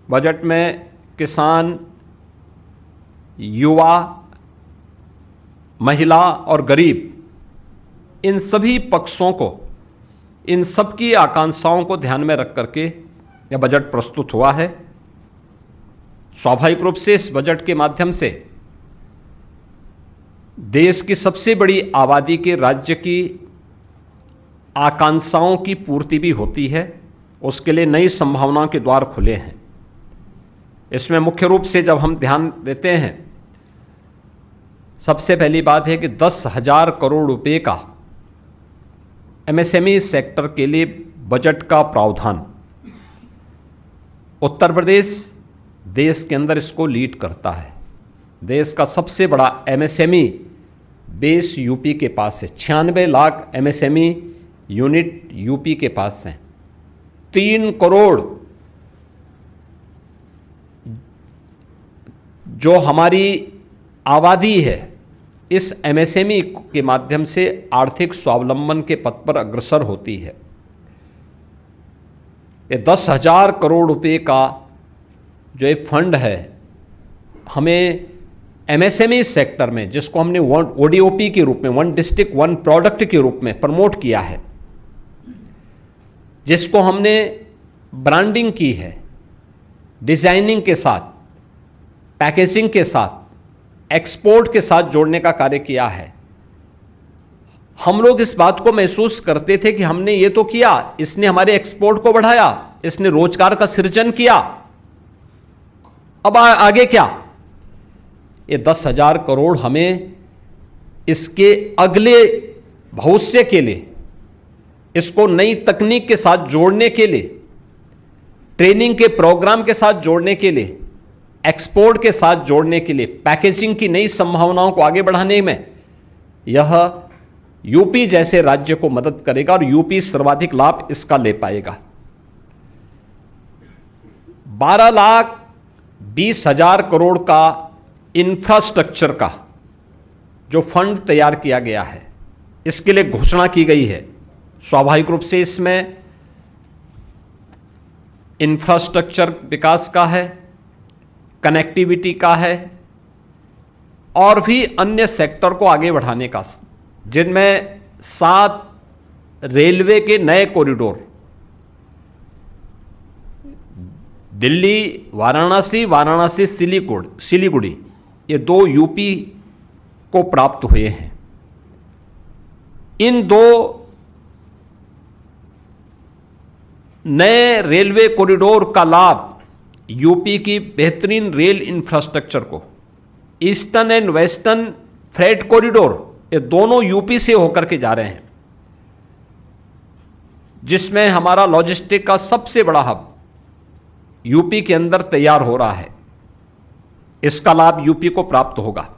Budget में किसान, युवा, महिला और गरीब, इन सभी पक्षों को, इन सबकी आकांक्षाओं को ध्यान में रख करके यह बजट प्रस्तुत हुआ है। स्वाभाविक रूप से इस बजट के माध्यम से देश की सबसे बड़ी आबादी के राज्य की आकांक्षाओं की पूर्ति भी होती है। उसके लिए नई संभावनाओं के द्वार खुले हैं। इसमें मुख्य रूप से जब हम ध्यान देते हैं, सबसे पहली बात है कि 10,000 करोड़ रुपए का एमएसएमई सेक्टर के लिए बजट का प्रावधान। उत्तर प्रदेश देश के अंदर इसको लीड करता है। देश का सबसे बड़ा एमएसएमई बेस यूपी के पास है। 96 लाख एमएसएमई यूनिट यूपी के पास हैं। 3 करोड़ जो हमारी आबादी है, इस एमएसएमई के माध्यम से आर्थिक स्वावलंबन के पथ पर अग्रसर होती है। ये 10,000 करोड़ रुपए का जो एक फंड है, हमें एमएसएमई सेक्टर में, जिसको हमने ओडीओपी के रूप में, वन डिस्ट्रिक्ट वन प्रोडक्ट के रूप में प्रमोट किया है, जिसको हमने ब्रांडिंग की है, डिजाइनिंग के साथ, पैकेजिंग के साथ, एक्सपोर्ट के साथ जोड़ने का कार्य किया है। हम लोग इस बात को महसूस करते थे कि हमने ये तो किया, इसने हमारे एक्सपोर्ट को बढ़ाया, इसने रोजगार का सृजन किया, अब आगे क्या? ये 10,000 करोड़ हमें इसके अगले भविष्य के लिए, इसको नई तकनीक के साथ जोड़ने के लिए, ट्रेनिंग के प्रोग्राम के साथ जोड़ने के लिए, एक्सपोर्ट के साथ जोड़ने के लिए, पैकेजिंग की नई संभावनाओं को आगे बढ़ाने में यह यूपी जैसे राज्य को मदद करेगा और यूपी सर्वाधिक लाभ इसका ले पाएगा। 12,20,000 करोड़ का इंफ्रास्ट्रक्चर का जो फंड तैयार किया गया है, इसके लिए घोषणा की गई है। स्वाभाविक रूप से इसमें इंफ्रास्ट्रक्चर विकास का है, कनेक्टिविटी का है और भी अन्य सेक्टर को आगे बढ़ाने का, जिनमें 7 रेलवे के नए कॉरिडोर, दिल्ली वाराणसी, वाराणसी सिलीगुड़ी, ये 2 यूपी को प्राप्त हुए हैं। इन 2 नए रेलवे कॉरिडोर का लाभ यूपी की बेहतरीन रेल इंफ्रास्ट्रक्चर को, eastern and western freight corridor, ये दोनों यूपी से होकर के जा रहे हैं, जिसमें हमारा लॉजिस्टिक का सबसे बड़ा हब यूपी के अंदर तैयार हो रहा है। इसका लाभ यूपी को प्राप्त होगा।